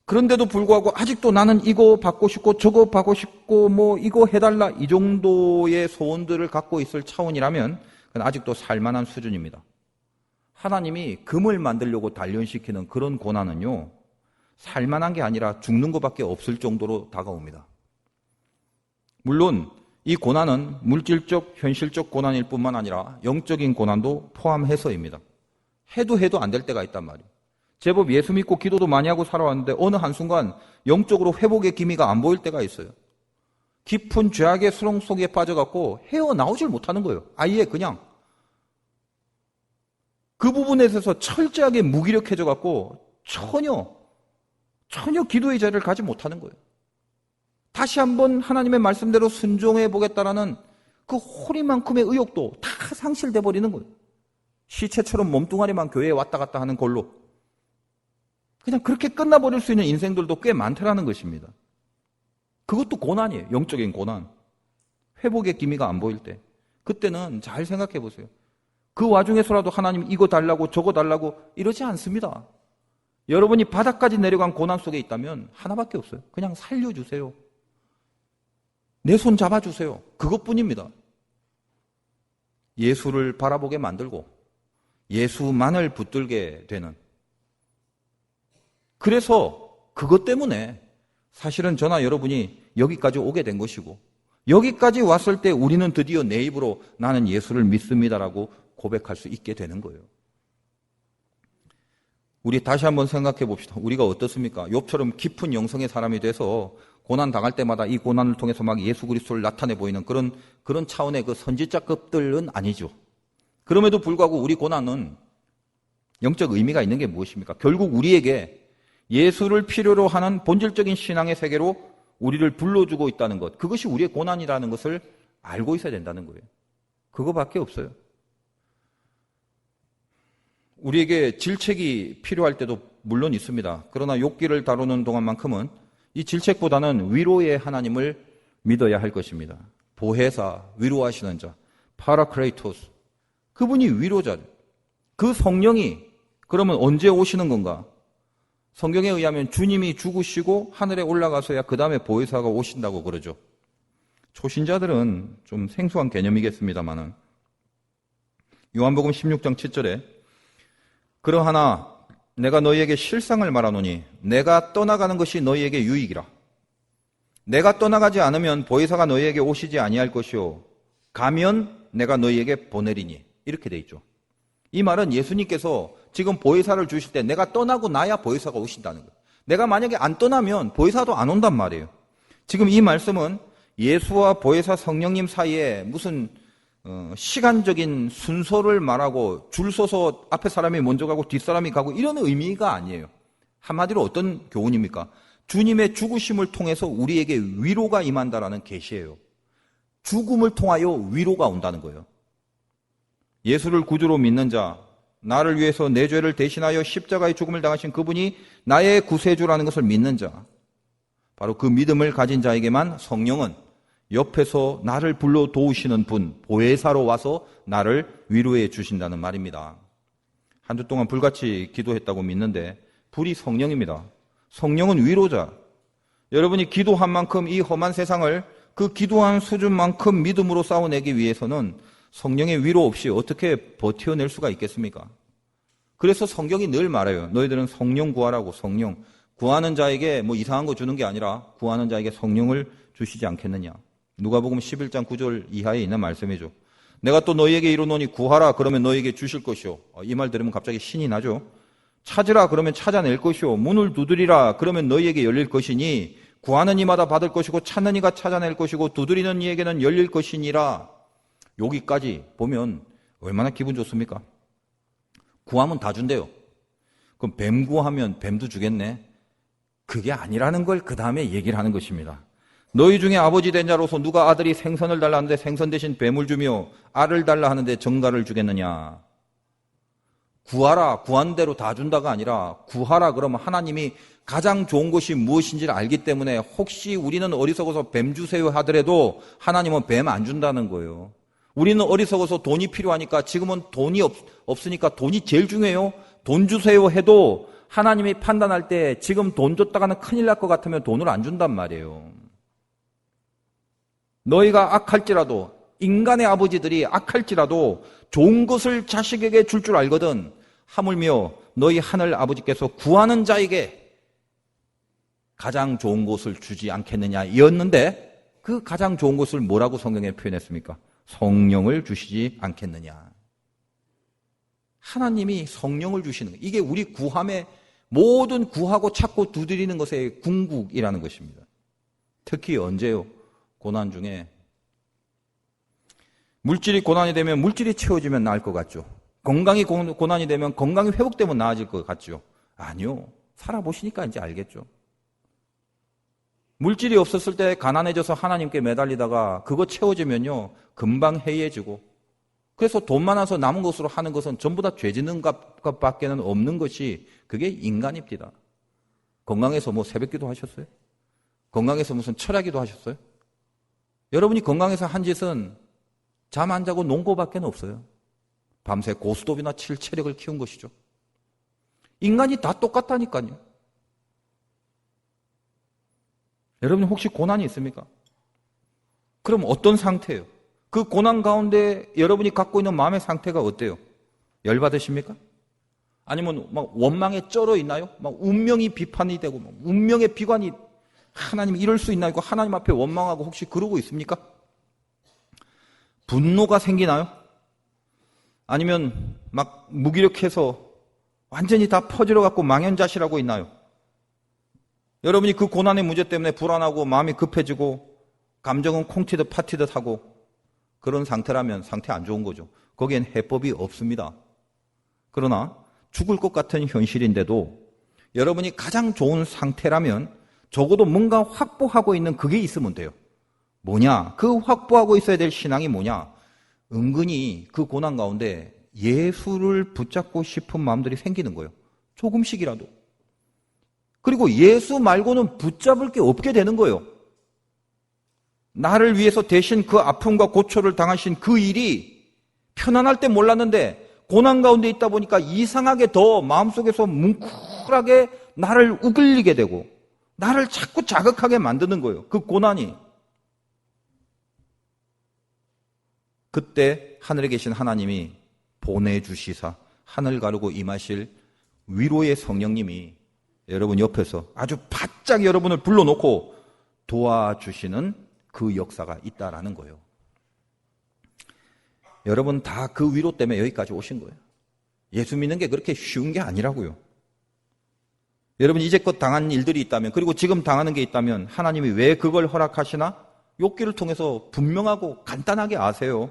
그런데도 불구하고 아직도 나는 이거 받고 싶고 저거 받고 싶고 뭐 이거 해달라, 이 정도의 소원들을 갖고 있을 차원이라면 그건 아직도 살만한 수준입니다. 하나님이 금을 만들려고 단련시키는 그런 고난은요, 살만한 게 아니라 죽는 것밖에 없을 정도로 다가옵니다. 물론 이 고난은 물질적, 현실적 고난일 뿐만 아니라 영적인 고난도 포함해서입니다. 해도 안 될 때가 있단 말이에요. 제법 예수 믿고 기도도 많이 하고 살아왔는데 어느 한순간 영적으로 회복의 기미가 안 보일 때가 있어요. 깊은 죄악의 수렁 속에 빠져갖고 헤어나오질 못하는 거예요. 아예 그냥. 그 부분에 있어서 철저하게 무기력해져갖고 전혀 기도의 자리를 가지 못하는 거예요. 다시 한번 하나님의 말씀대로 순종해 보겠다라는 그 호리만큼의 의욕도 다 상실돼 버리는 거예요. 시체처럼 몸뚱아리만 교회에 왔다 갔다 하는 걸로 그냥 그렇게 끝나버릴 수 있는 인생들도 꽤 많다라는 것입니다. 그것도 고난이에요. 영적인 고난. 회복의 기미가 안 보일 때. 그때는 잘 생각해 보세요. 그 와중에서라도 하나님 이거 달라고 저거 달라고 이러지 않습니다. 여러분이 바닥까지 내려간 고난 속에 있다면 하나밖에 없어요. 그냥 살려주세요. 내 손 잡아주세요. 그것뿐입니다. 예수를 바라보게 만들고 예수만을 붙들게 되는. 그래서 그것 때문에 사실은 저나 여러분이 여기까지 오게 된 것이고, 여기까지 왔을 때 우리는 드디어 내 입으로 나는 예수를 믿습니다라고 고백할 수 있게 되는 거예요. 우리 다시 한번 생각해 봅시다. 우리가 어떻습니까? 욥처럼 깊은 영성의 사람이 돼서 고난 당할 때마다 이 고난을 통해서 막 예수 그리스도를 나타내 보이는 그런 차원의 그 선지자급들은 아니죠. 그럼에도 불구하고 우리 고난은 영적 의미가 있는 게 무엇입니까? 결국 우리에게 예수를 필요로 하는 본질적인 신앙의 세계로 우리를 불러주고 있다는 것, 그것이 우리의 고난이라는 것을 알고 있어야 된다는 거예요. 그거밖에 없어요. 우리에게 질책이 필요할 때도 물론 있습니다. 그러나 욥기를 다루는 동안만큼은 이 질책보다는 위로의 하나님을 믿어야 할 것입니다. 보혜사, 위로하시는 자, 파라크레이토스, 그분이 위로자죠. 그 성령이 그러면 언제 오시는 건가? 성경에 의하면 주님이 죽으시고 하늘에 올라가서야 그 다음에 보혜사가 오신다고 그러죠. 초신자들은 좀 생소한 개념이겠습니다만은 요한복음 16장 7절에 그러하나 내가 너희에게 실상을 말하노니 내가 떠나가는 것이 너희에게 유익이라. 내가 떠나가지 않으면 보혜사가 너희에게 오시지 아니할 것이요 가면 내가 너희에게 보내리니. 이렇게 돼 있죠. 이 말은 예수님께서 지금 보혜사를 주실 때 내가 떠나고 나야 보혜사가 오신다는 거예요. 내가 만약에 안 떠나면 보혜사도 안 온단 말이에요. 지금 이 말씀은 예수와 보혜사 성령님 사이에 무슨 시간적인 순서를 말하고 줄 서서 앞에 사람이 먼저 가고 뒷사람이 가고 이런 의미가 아니에요. 한마디로 어떤 교훈입니까? 주님의 죽으심을 통해서 우리에게 위로가 임한다라는 계시예요. 죽음을 통하여 위로가 온다는 거예요. 예수를 구주로 믿는 자, 나를 위해서 내 죄를 대신하여 십자가의 죽음을 당하신 그분이 나의 구세주라는 것을 믿는 자, 바로 그 믿음을 가진 자에게만 성령은 옆에서 나를 불러 도우시는 분, 보혜사로 와서 나를 위로해 주신다는 말입니다. 한 주 동안 불같이 기도했다고 믿는데 불이 성령입니다. 성령은 위로자. 여러분이 기도한 만큼 이 험한 세상을 그 기도한 수준만큼 믿음으로 싸워내기 위해서는 성령의 위로 없이 어떻게 버텨낼 수가 있겠습니까? 그래서 성경이 늘 말해요. 너희들은 성령 구하라고. 성령. 구하는 자에게 뭐 이상한 거 주는 게 아니라 구하는 자에게 성령을 주시지 않겠느냐. 누가복음 11장 9절 이하에 있는 말씀이죠. 내가 또 너희에게 이르노니 구하라 그러면 너희에게 주실 것이요. 이 말 들으면 갑자기 신이 나죠. 찾으라 그러면 찾아낼 것이요. 문을 두드리라 그러면 너희에게 열릴 것이니 구하는 이마다 받을 것이고 찾는 이가 찾아낼 것이고 두드리는 이에게는 열릴 것이니라. 여기까지 보면 얼마나 기분 좋습니까? 구하면 다 준대요. 그럼 뱀 구하면 뱀도 주겠네? 그게 아니라는 걸 그 다음에 얘기를 하는 것입니다. 너희 중에 아버지 된 자로서 누가 아들이 생선을 달라 하는데 생선 대신 뱀을 주며 알을 달라 하는데 정갈을 주겠느냐? 구하라, 구한 대로 다 준다가 아니라 구하라 그러면 하나님이 가장 좋은 것이 무엇인지를 알기 때문에 혹시 우리는 어리석어서 뱀 주세요 하더라도 하나님은 뱀 안 준다는 거예요. 우리는 어리석어서 돈이 필요하니까 지금은 돈이 없으니까 돈이 제일 중요해요. 돈 주세요 해도 하나님이 판단할 때 지금 돈 줬다가는 큰일 날 것 같으면 돈을 안 준단 말이에요. 너희가 악할지라도 인간의 아버지들이 악할지라도 좋은 것을 자식에게 줄 줄 알거든. 하물며 너희 하늘 아버지께서 구하는 자에게 가장 좋은 것을 주지 않겠느냐 이었는데 그 가장 좋은 것을 뭐라고 성경에 표현했습니까? 성령을 주시지 않겠느냐. 하나님이 성령을 주시는 거예요. 이게 우리 구함의 모든 구하고 찾고 두드리는 것의 궁극이라는 것입니다. 특히 언제요? 고난 중에. 물질이 고난이 되면 물질이 채워지면 나을 것 같죠. 건강이 고난이 되면 건강이 회복되면 나아질 것 같죠. 아니요. 살아보시니까 이제 알겠죠. 물질이 없었을 때 가난해져서 하나님께 매달리다가 그거 채워지면요 금방 해이해지고, 그래서 돈 많아서 남은 것으로 하는 것은 전부 다 죄 짓는 것밖에는 없는 것이 그게 인간입니다. 건강해서 뭐 새벽기도 하셨어요? 건강해서 무슨 철야기도 하셨어요? 여러분이 건강해서 한 짓은 잠 안 자고 농구밖에 없어요. 밤새 고스톱이나 칠 체력을 키운 것이죠. 인간이 다 똑같다니까요. 여러분 혹시 고난이 있습니까? 그럼 어떤 상태예요? 그 고난 가운데 여러분이 갖고 있는 마음의 상태가 어때요? 열받으십니까? 아니면 막 원망에 쩔어 있나요? 막 운명이 비판이 되고 막 운명의 비관이 하나님 이럴 수 있나? 이거 하나님 앞에 원망하고 혹시 그러고 있습니까? 분노가 생기나요? 아니면 막 무기력해서 완전히 다 퍼질러 갖고 망연자실하고 있나요? 여러분이 그 고난의 문제 때문에 불안하고 마음이 급해지고 감정은 콩튀듯 파튀듯 하고 그런 상태라면 상태 안 좋은 거죠. 거기엔 해법이 없습니다. 그러나 죽을 것 같은 현실인데도 여러분이 가장 좋은 상태라면 적어도 뭔가 확보하고 있는 그게 있으면 돼요. 뭐냐? 그 확보하고 있어야 될 신앙이 뭐냐? 은근히 그 고난 가운데 예수를 붙잡고 싶은 마음들이 생기는 거예요. 조금씩이라도. 그리고 예수 말고는 붙잡을 게 없게 되는 거예요. 나를 위해서 대신 그 아픔과 고초를 당하신 그 일이 편안할 때 몰랐는데 고난 가운데 있다 보니까 이상하게 더 마음속에서 뭉클하게 나를 우글리게 되고 나를 자꾸 자극하게 만드는 거예요. 그 고난이. 그때 하늘에 계신 하나님이 보내주시사 하늘 가르고 임하실 위로의 성령님이 여러분 옆에서 아주 바짝 여러분을 불러놓고 도와주시는 그 역사가 있다라는 거예요. 여러분 다 그 위로 때문에 여기까지 오신 거예요. 예수 믿는 게 그렇게 쉬운 게 아니라고요. 여러분 이제껏 당한 일들이 있다면, 그리고 지금 당하는 게 있다면 하나님이 왜 그걸 허락하시나? 욥기를 통해서 분명하고 간단하게 아세요.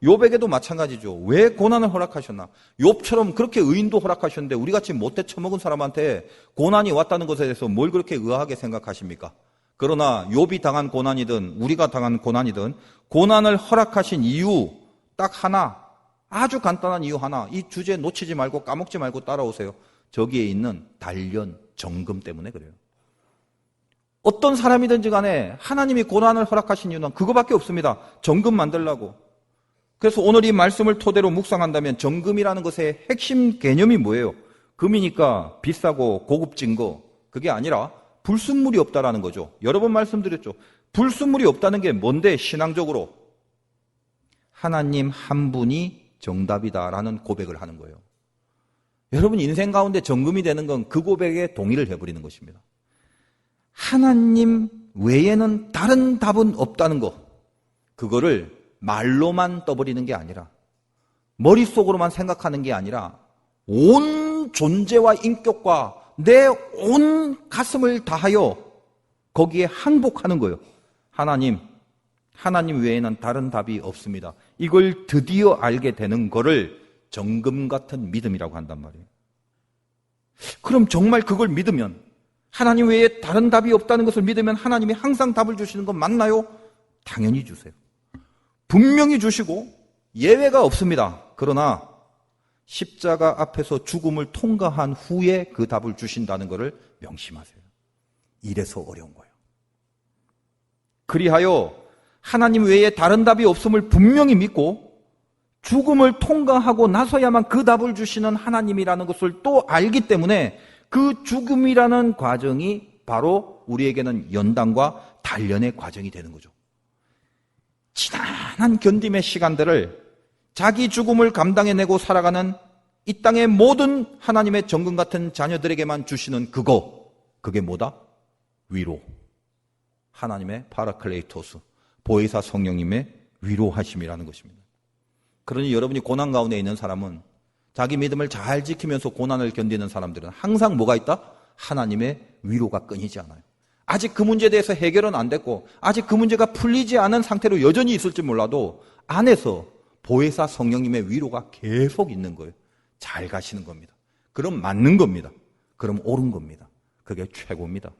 욥에게도 마찬가지죠. 왜 고난을 허락하셨나? 욥처럼 그렇게 의인도 허락하셨는데 우리같이 못돼 처먹은 사람한테 고난이 왔다는 것에 대해서 뭘 그렇게 의아하게 생각하십니까? 그러나 욥이 당한 고난이든 우리가 당한 고난이든 고난을 허락하신 이유 딱 하나, 아주 간단한 이유 하나, 이 주제 놓치지 말고 까먹지 말고 따라오세요. 저기에 있는 단련, 정금 때문에 그래요. 어떤 사람이든지 간에 하나님이 고난을 허락하신 이유는 그거밖에 없습니다. 정금 만들라고. 그래서 오늘 이 말씀을 토대로 묵상한다면 정금이라는 것의 핵심 개념이 뭐예요? 금이니까 비싸고 고급진 거, 그게 아니라 불순물이 없다라는 거죠. 여러 번 말씀드렸죠. 불순물이 없다는 게 뭔데 신앙적으로? 하나님 한 분이 정답이다라는 고백을 하는 거예요. 여러분 인생 가운데 정금이 되는 건 그 고백에 동의를 해버리는 것입니다. 하나님 외에는 다른 답은 없다는 거, 그거를 말로만 떠버리는 게 아니라 머릿속으로만 생각하는 게 아니라 온 존재와 인격과 내 온 가슴을 다하여 거기에 항복하는 거예요. 하나님 외에는 다른 답이 없습니다. 이걸 드디어 알게 되는 거를 정금 같은 믿음이라고 한단 말이에요. 그럼 정말 그걸 믿으면, 하나님 외에 다른 답이 없다는 것을 믿으면 하나님이 항상 답을 주시는 건 맞나요? 당연히 주세요. 분명히 주시고 예외가 없습니다. 그러나 십자가 앞에서 죽음을 통과한 후에 그 답을 주신다는 것을 명심하세요. 이래서 어려운 거예요. 그리하여 하나님 외에 다른 답이 없음을 분명히 믿고 죽음을 통과하고 나서야만 그 답을 주시는 하나님이라는 것을 또 알기 때문에 그 죽음이라는 과정이 바로 우리에게는 연단과 단련의 과정이 되는 거죠. 지난한 견딤의 시간들을 자기 죽음을 감당해내고 살아가는 이 땅의 모든 하나님의 정금 같은 자녀들에게만 주시는 그게 뭐다? 위로. 하나님의 파라클레이토스, 보혜사 성령님의 위로하심이라는 것입니다. 그러니 여러분이 고난 가운데 있는 사람은, 자기 믿음을 잘 지키면서 고난을 견디는 사람들은 항상 뭐가 있다? 하나님의 위로가 끊이지 않아요. 아직 그 문제에 대해서 해결은 안 됐고 아직 그 문제가 풀리지 않은 상태로 여전히 있을지 몰라도 안에서 보혜사 성령님의 위로가 계속 있는 거예요. 잘 가시는 겁니다. 그럼 맞는 겁니다. 그럼 옳은 겁니다. 그게 최고입니다.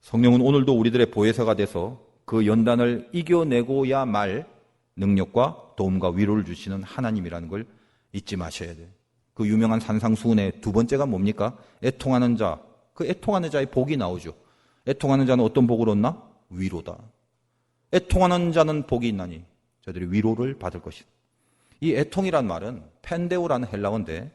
성령은 오늘도 우리들의 보혜사가 돼서 그 연단을 이겨내고야 말 능력과 도움과 위로를 주시는 하나님이라는 걸 잊지 마셔야 돼요. 그 유명한 산상수훈의 두 번째가 뭡니까? 애통하는 자. 그 애통하는 자의 복이 나오죠. 애통하는 자는 어떤 복을 얻나? 위로다. 애통하는 자는 복이 있나니 저들이 위로를 받을 것이다. 이 애통이란 말은 펜데오라는 헬라어인데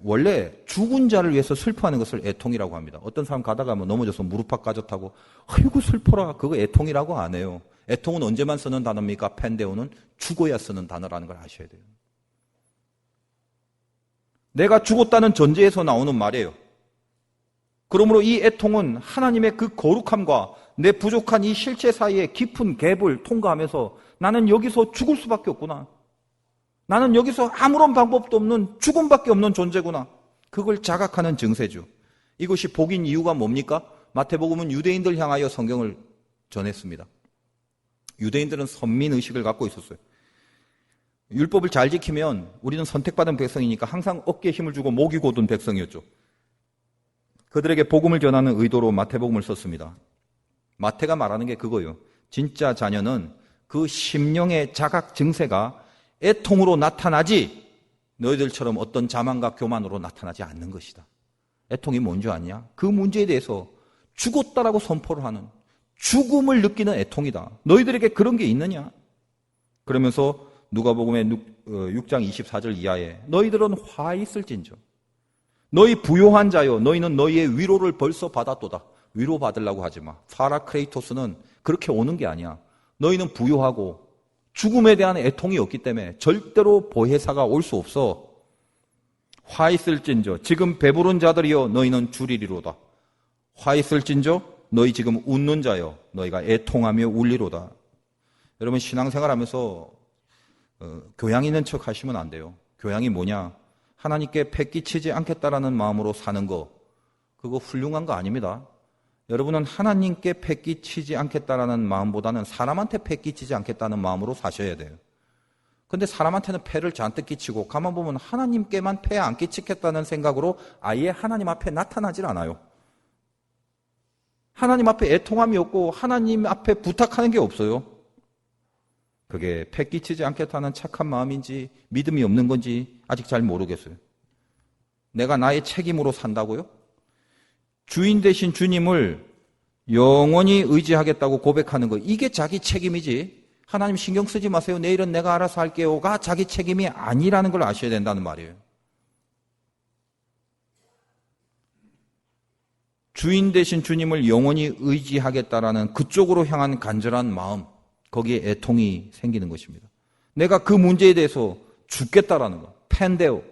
원래 죽은 자를 위해서 슬퍼하는 것을 애통이라고 합니다. 어떤 사람 가다가 넘어져서 무릎팍 까졌다고 아이고 슬퍼라, 그거 애통이라고 안 해요. 애통은 언제만 쓰는 단어입니까? 펜데오는 죽어야 쓰는 단어라는 걸 아셔야 돼요. 내가 죽었다는 전제에서 나오는 말이에요. 그러므로 이 애통은 하나님의 그 거룩함과 내 부족한 이 실체 사이에 깊은 갭을 통과하면서 나는 여기서 죽을 수밖에 없구나. 나는 여기서 아무런 방법도 없는 죽음밖에 없는 존재구나. 그걸 자각하는 증세죠. 이것이 복인 이유가 뭡니까? 마태복음은 유대인들 향하여 성경을 전했습니다. 유대인들은 선민의식을 갖고 있었어요. 율법을 잘 지키면 우리는 선택받은 백성이니까 항상 어깨에 힘을 주고 목이 곧은 백성이었죠. 그들에게 복음을 전하는 의도로 마태복음을 썼습니다. 마태가 말하는 게 그거예요. 진짜 자녀는 그 심령의 자각 증세가 애통으로 나타나지 너희들처럼 어떤 자만과 교만으로 나타나지 않는 것이다. 애통이 뭔지 아냐? 그 문제에 대해서 죽었다라고 선포를 하는, 죽음을 느끼는 애통이다. 너희들에게 그런 게 있느냐? 그러면서 누가복음의 6장 24절 이하에 너희들은 화 있을진저 너희 부요한 자여 너희는 너희의 위로를 벌써 받았도다. 위로 받으려고 하지 마. 파라크레이토스는 그렇게 오는 게 아니야. 너희는 부요하고 죽음에 대한 애통이 없기 때문에 절대로 보혜사가 올 수 없어. 화 있을진저 지금 배부른 자들이여 너희는 줄이리로다. 화 있을진저 너희 지금 웃는 자여 너희가 애통하며 울리로다. 여러분 신앙생활하면서 교양 있는 척 하시면 안 돼요. 교양이 뭐냐? 하나님께 패 끼치지 않겠다라는 마음으로 사는 거, 그거 훌륭한 거 아닙니다. 여러분은 하나님께 패끼치지 않겠다라는 마음보다는 사람한테 패끼치지 않겠다는 마음으로 사셔야 돼요. 근데 사람한테는 패를 잔뜩 끼치고 가만 보면 하나님께만 패 안 끼치겠다는 생각으로 아예 하나님 앞에 나타나질 않아요. 하나님 앞에 애통함이 없고 하나님 앞에 부탁하는 게 없어요. 그게 패 끼치지 않겠다는 착한 마음인지 믿음이 없는 건지 아직 잘 모르겠어요. 내가 나의 책임으로 산다고요? 주인 되신 주님을 영원히 의지하겠다고 고백하는 거, 이게 자기 책임이지 하나님 신경 쓰지 마세요, 내일은 내가 알아서 할게요가 자기 책임이 아니라는 걸 아셔야 된다는 말이에요. 주인 되신 주님을 영원히 의지하겠다라는 그쪽으로 향한 간절한 마음, 거기에 애통이 생기는 것입니다. 내가 그 문제에 대해서 죽겠다라는 거, 팬데오,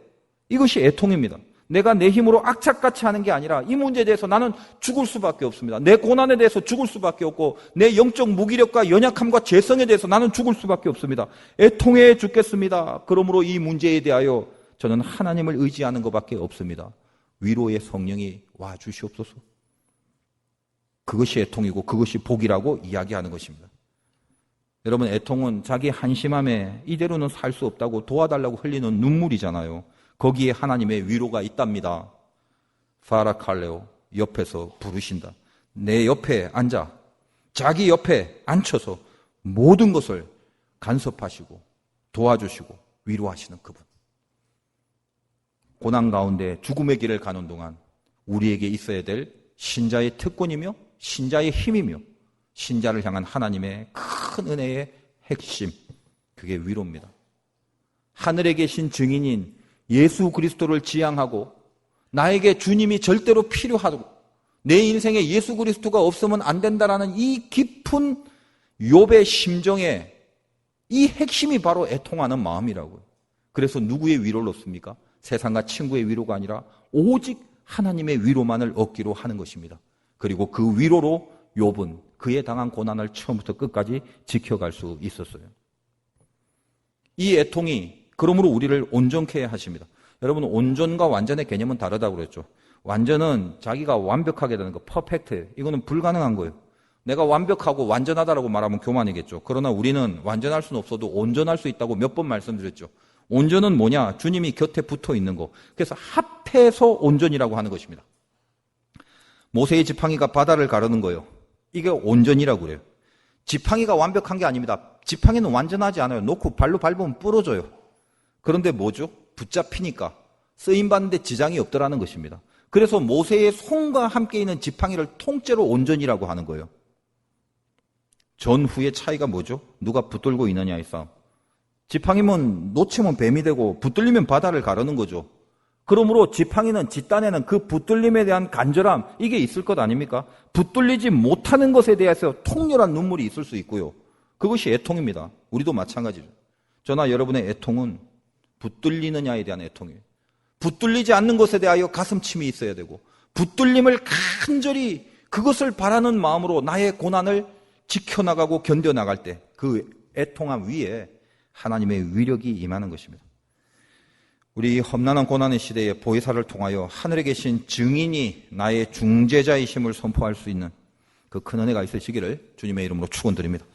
이것이 애통입니다. 내가 내 힘으로 악착같이 하는 게 아니라 이 문제에 대해서 나는 죽을 수밖에 없습니다. 내 고난에 대해서 죽을 수밖에 없고 내 영적 무기력과 연약함과 죄성에 대해서 나는 죽을 수밖에 없습니다. 애통해 죽겠습니다. 그러므로 이 문제에 대하여 저는 하나님을 의지하는 것밖에 없습니다. 위로의 성령이 와 주시옵소서. 그것이 애통이고 그것이 복이라고 이야기하는 것입니다. 여러분, 애통은 자기 한심함에 이대로는 살 수 없다고 도와달라고 흘리는 눈물이잖아요. 거기에 하나님의 위로가 있답니다. 파라칼레오, 옆에서 부르신다. 내 옆에 앉아 자기 옆에 앉혀서 모든 것을 간섭하시고 도와주시고 위로하시는 그분. 고난 가운데 죽음의 길을 가는 동안 우리에게 있어야 될 신자의 특권이며 신자의 힘이며 신자를 향한 하나님의 큰 은혜의 핵심, 그게 위로입니다. 하늘에 계신 증인인 예수 그리스도를 지향하고 나에게 주님이 절대로 필요하고 내 인생에 예수 그리스도가 없으면 안 된다라는 이 깊은 욥의 심정에 이 핵심이 바로 애통하는 마음이라고요. 그래서 누구의 위로를 얻습니까? 세상과 친구의 위로가 아니라 오직 하나님의 위로만을 얻기로 하는 것입니다. 그리고 그 위로로 욥은 그에 당한 고난을 처음부터 끝까지 지켜갈 수 있었어요. 이 애통이 그러므로 우리를 온전케 하십니다. 여러분, 온전과 완전의 개념은 다르다고 그랬죠. 완전은 자기가 완벽하게 되는 거, 퍼펙트. 이거는 불가능한 거예요. 내가 완벽하고 완전하다라고 말하면 교만이겠죠. 그러나 우리는 완전할 수는 없어도 온전할 수 있다고 몇 번 말씀드렸죠. 온전은 뭐냐? 주님이 곁에 붙어 있는 거. 그래서 합해서 온전이라고 하는 것입니다. 모세의 지팡이가 바다를 가르는 거예요. 이게 온전이라고 그래요. 지팡이가 완벽한 게 아닙니다. 지팡이는 완전하지 않아요. 놓고 발로 밟으면 부러져요. 그런데 뭐죠? 붙잡히니까 쓰임받는데 지장이 없더라는 것입니다. 그래서 모세의 손과 함께 있는 지팡이를 통째로 온전이라고 하는 거예요. 전후의 차이가 뭐죠? 누가 붙들고 있느냐의 싸움. 지팡이면 놓치면 뱀이 되고 붙들리면 바다를 가르는 거죠. 그러므로 지팡이는 뒷단에는 그 붙들림에 대한 간절함, 이게 있을 것 아닙니까? 붙들리지 못하는 것에 대해서 통렬한 눈물이 있을 수 있고요. 그것이 애통입니다. 우리도 마찬가지죠. 저나 여러분의 애통은 붙들리느냐에 대한 애통이에요. 붙들리지 않는 것에 대하여 가슴침이 있어야 되고 붙들림을 간절히 그것을 바라는 마음으로 나의 고난을 지켜나가고 견뎌나갈 때 그 애통함 위에 하나님의 위력이 임하는 것입니다. 우리 험난한 고난의 시대에 보혜사를 통하여 하늘에 계신 증인이 나의 중재자이심을 선포할 수 있는 그 큰 은혜가 있으시기를 주님의 이름으로 축원드립니다.